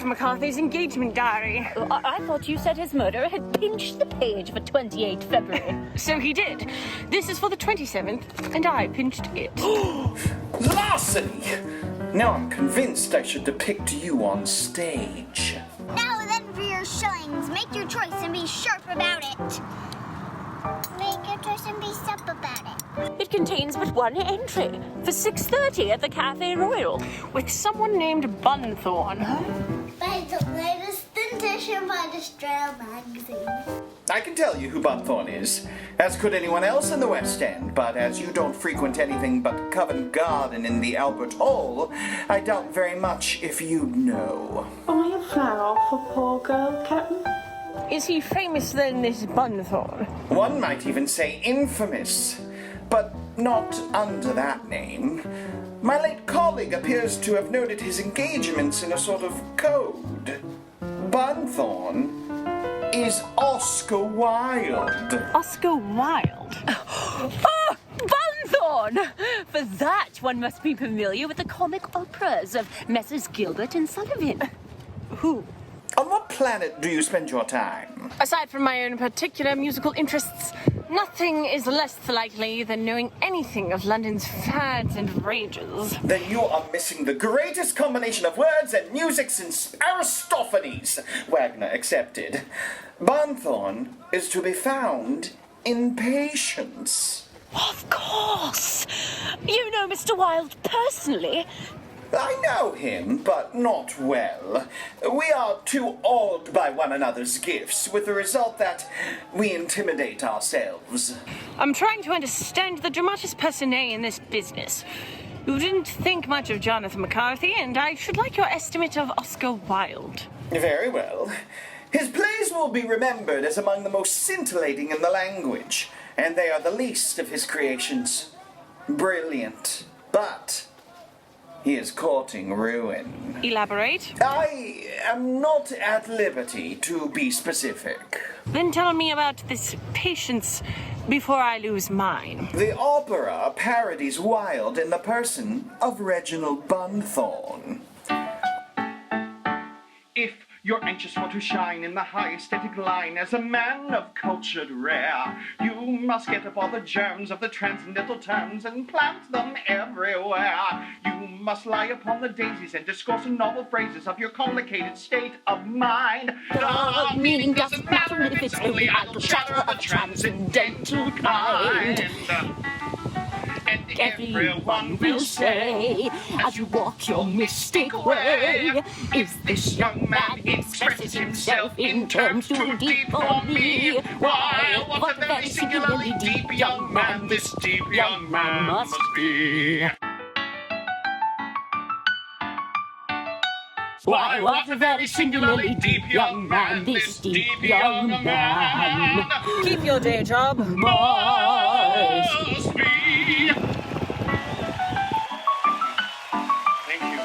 McCarthy's engagement diary. I thought you said his murderer had pinched the page for 28 February. So he did. This is for the 27th, and I pinched it. Larceny! Now I'm convinced I should depict you on stage. Now then for your shillings. Make your choice and be sharp about it. Make your choice and be sharp about it. It contains but one entry for 6:30 at the Cafe Royal. With someone named Bunthorne. By the latest edition by the Strail magazine. I can tell you who Bunthorne is, as could anyone else in the West End, but as you don't frequent anything but Covent Garden in the Albert Hall, I doubt very much if you'd know. Buy a flower for poor girl, Captain. Is he famous then, this Bunthorne? One might even say infamous, but not under that name. My late colleague appears to have noted his engagements in a sort of code. Bunthorne is Oscar Wilde. Oscar Wilde? Oh, Bunthorne! For that, one must be familiar with the comic operas of Messrs. Gilbert and Sullivan. Who? On what planet do you spend your time? Aside from my own particular musical interests, nothing is less likely than knowing anything of London's fads and rages. Then you are missing the greatest combination of words and music since Aristophanes, Wagner accepted. Bunthorne is to be found in Patience. Of course! You know Mr. Wilde personally? I know him, but not well. We are too awed by one another's gifts, with the result that we intimidate ourselves. I'm trying to understand the dramatis personae in this business. You didn't think much of Jonathan McCarthy, and I should like your estimate of Oscar Wilde. Very well. His plays will be remembered as among the most scintillating in the language, and they are the least of his creations. Brilliant, but he is courting ruin. Elaborate. I am not at liberty to be specific. Then tell me about this Patience before I lose mine. The opera parodies Wilde in the person of Reginald Bunthorne. If you're anxious for to shine in the high aesthetic line as a man of cultured rare, you must get up all the germs of the transcendental terms and plant them everywhere. You must lie upon the daisies and discourse in novel phrases of your complicated state of mind. The meaning doesn't matter if it's only idle chatter of a transcendental kind. And Everyone will say, as you walk your mystic way, is this young man expresses himself in terms too deep for me? Why, what a very singularly deep young man this deep young man must be. Why, what a very singularly deep young man this deep young man Keep your day job. must be. Thank you.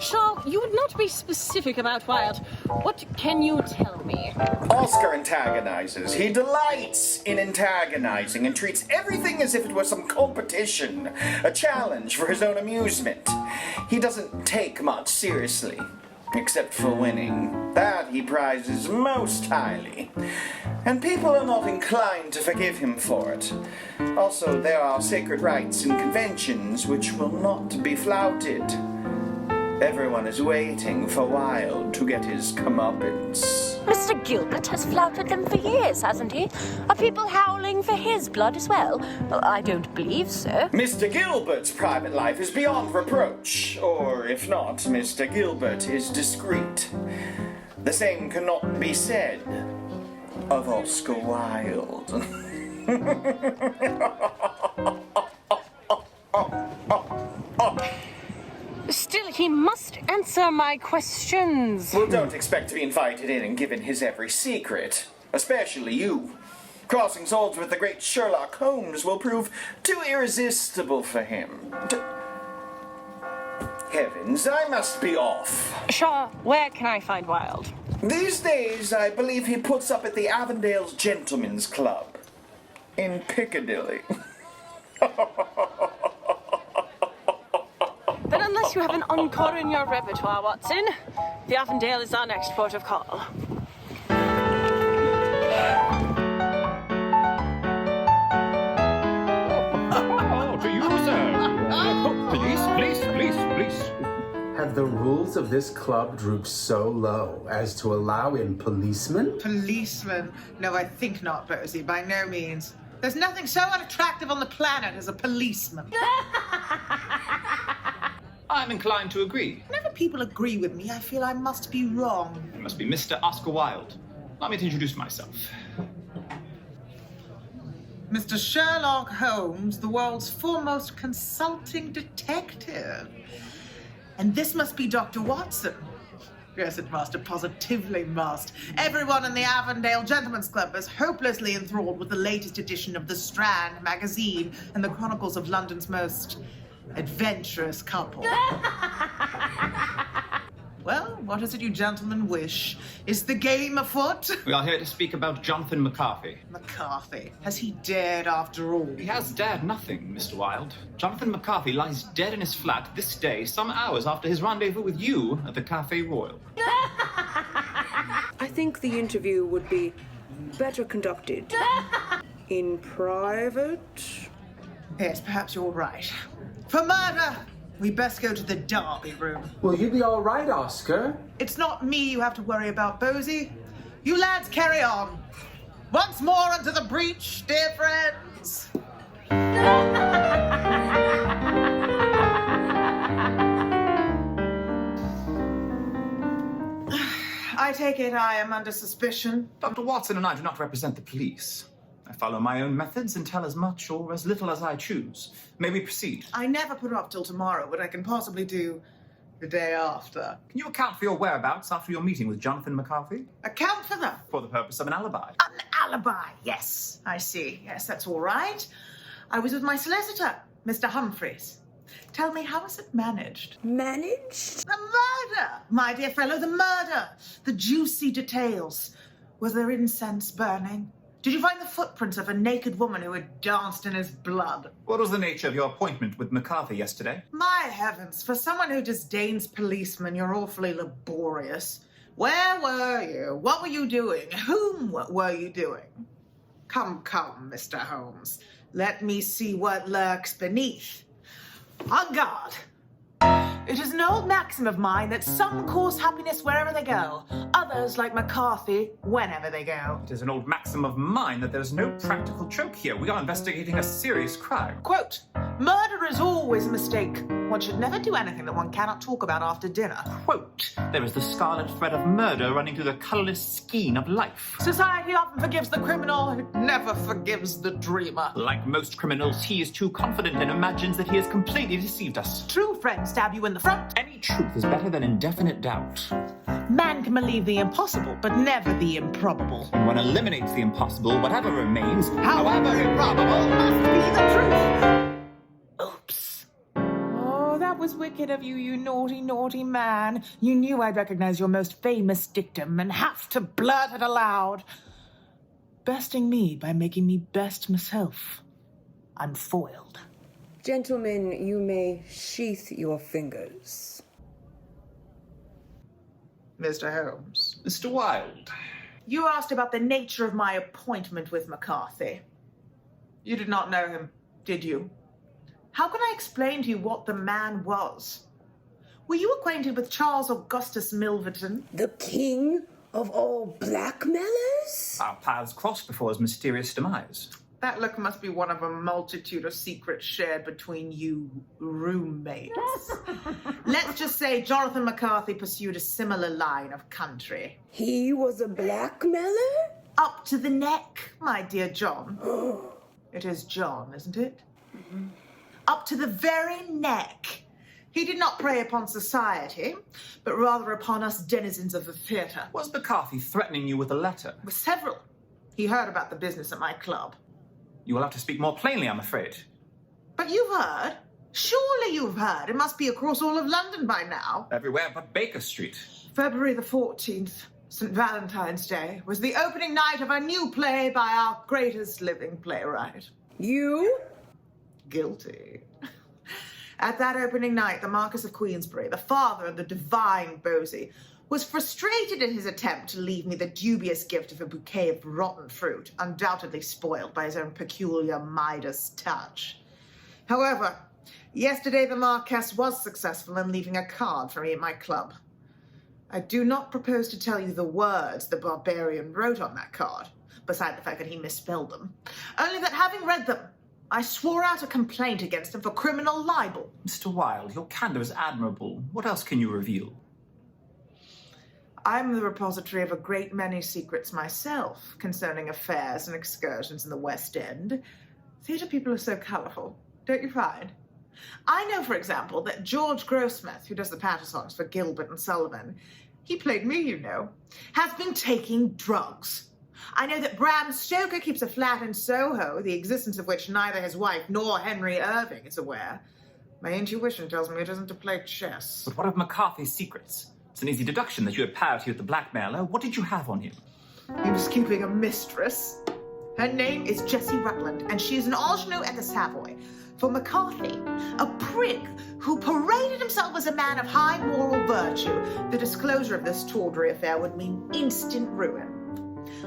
Shaw, you would not be specific about Wyatt. What can you tell me? Oscar antagonizes. He delights in antagonizing and treats everything as if it was some competition, a challenge for his own amusement. He doesn't take much seriously, except for winning. That he prizes most highly. And people are not inclined to forgive him for it. Also, there are sacred rites and conventions which will not be flouted. Everyone is waiting for Wilde to get his comeuppance. Mr. Gilbert has flouted them for years, hasn't he? Are people howling for his blood as well? I don't believe so. Mr. Gilbert's private life is beyond reproach, or if not, Mr. Gilbert is discreet. The same cannot be said of Oscar Wilde. Still, he must answer my questions. Well, don't expect to be invited in and given his every secret, especially you. Crossing swords with the great Sherlock Holmes will prove too irresistible for him. Heavens, I must be off. Shaw, where can I find Wilde? These days, I believe he puts up at the Avondale's Gentlemen's Club in Piccadilly. guess you have an encore in your repertoire, Watson. The Avondale is our next port of call. To you, sir. Please. Have the rules of this club drooped so low as to allow in policemen? Policeman? No, I think not, Posey. By no means. There's nothing so unattractive on the planet as a policeman. I'm inclined to agree. Whenever people agree with me, I feel I must be wrong. You must be Mr. Oscar Wilde. Allow me to introduce myself. Mr. Sherlock Holmes, the world's foremost consulting detective. And this must be Dr. Watson. Yes, it must. It positively must. Everyone in the Avondale Gentlemen's Club is hopelessly enthralled with the latest edition of The Strand magazine and the chronicles of London's most adventurous couple. Well, what is it you gentlemen wish? Is the game afoot? We are here to speak about Jonathan McCarthy. McCarthy. Has he dared after all? He has dared nothing, Mr. Wilde. Jonathan McCarthy lies dead in his flat this day, some hours after his rendezvous with you at the Café Royal. I think the interview would be better conducted in private. Yes, perhaps you're right. For murder, we best go to the Derby room. Will you be all right, Oscar? It's not me you have to worry about, Posey. You lads carry on. Once more into the breach, dear friends. I take it I am under suspicion. Dr. Watson and I do not represent the police. I follow my own methods and tell as much or as little as I choose. May we proceed? I never put off till tomorrow what I can possibly do the day after. Can you account for your whereabouts after your meeting with Jonathan McCarthy? Account for them. For the purpose of an alibi. An alibi, yes. I see. Yes, that's all right. I was with my solicitor, Mr. Humphreys. Tell me, how is it managed? Managed? The murder! My dear fellow, the murder! The juicy details. Was there incense burning? Did you find the footprints of a naked woman who had danced in his blood? What was the nature of your appointment with McCarthy yesterday? My heavens, for someone who disdains policemen, you're awfully laborious. Where were you? What were you doing? Whom were you doing? Come, Mr. Holmes. Let me see what lurks beneath. On guard. It is an old maxim of mine that some cause happiness wherever they go, others, like McCarthy, whenever they go. It is an old maxim of mine that there is no practical joke here. We are investigating a serious crime. Quote, murder is always a mistake. One should never do anything that one cannot talk about after dinner. Quote, there is the scarlet thread of murder running through the colourless skein of life. Society often forgives the criminal, it never forgives the dreamer. Like most criminals, he is too confident and imagines that he has completely deceived us. True friends stab you in the front. Any truth is better than indefinite doubt. Man can believe the impossible, but never the improbable. When one eliminates the impossible, whatever remains, However improbable, must be the truth. Oops. Oh, that was wicked of you, you naughty, naughty man. You knew I'd recognize your most famous dictum and have to blurt it aloud. Besting me by making me best myself. I'm foiled. Gentlemen, you may sheath your fingers. Mr. Holmes. Mr. Wilde. You asked about the nature of my appointment with McCarthy. You did not know him, did you? How can I explain to you what the man was? Were you acquainted with Charles Augustus Milverton? The king of all blackmailers? Our paths crossed before his mysterious demise. That look must be one of a multitude of secrets shared between you roommates. Let's just say Jonathan McCarthy pursued a similar line of country. He was a blackmailer? Up to the neck, my dear John. It is John, isn't it? Mm-hmm. Up to the very neck. He did not prey upon society, but rather upon us denizens of the theatre. Was McCarthy threatening you with a letter? With several. He heard about the business at my club. You will have to speak more plainly, I'm afraid. But you've heard. Surely you've heard. It must be across all of London by now. Everywhere but Baker Street. February the 14th, St. Valentine's Day, was the opening night of a new play by our greatest living playwright. You? Guilty. At that opening night, the Marquis of Queensberry, the father of the divine Bosie, was frustrated in his attempt to leave me the dubious gift of a bouquet of rotten fruit, undoubtedly spoiled by his own peculiar Midas touch. However, yesterday the Marquess was successful in leaving a card for me at my club. I do not propose to tell you the words the barbarian wrote on that card, beside the fact that he misspelled them, only that having read them, I swore out a complaint against him for criminal libel. Mr. Wilde, your candor is admirable. What else can you reveal? I'm the repository of a great many secrets myself concerning affairs and excursions in the West End. Theatre people are so colourful, don't you find? I know, for example, that George Grossmith, who does the patter songs for Gilbert and Sullivan, he played me, you know, has been taking drugs. I know that Bram Stoker keeps a flat in Soho, the existence of which neither his wife nor Henry Irving is aware. My intuition tells me it isn't to play chess. But what of McCarthy's secrets? It's an easy deduction that you had parity with the blackmailer. What did you have on him? He was keeping a mistress. Her name is Jessie Rutland, and she is an ingenue at the Savoy. For McCarthy, a prig who paraded himself as a man of high moral virtue, the disclosure of this tawdry affair would mean instant ruin.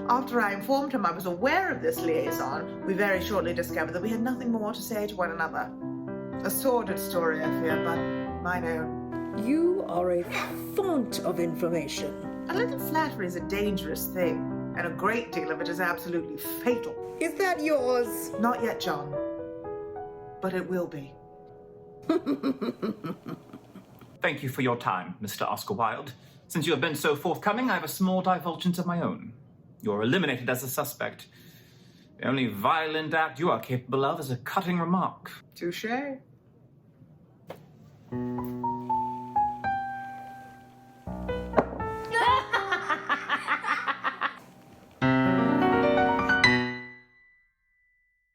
After I informed him I was aware of this liaison, we very shortly discovered that we had nothing more to say to one another. A sordid story, I fear, but mine own. You are a font of information. A little flattery is a dangerous thing, and a great deal of it is absolutely fatal. Is that yours? Not yet, John. But it will be. Thank you for your time, Mr. Oscar Wilde. Since you have been so forthcoming, I have a small divulgence of my own. You're eliminated as a suspect. The only violent act you are capable of is a cutting remark. Touché.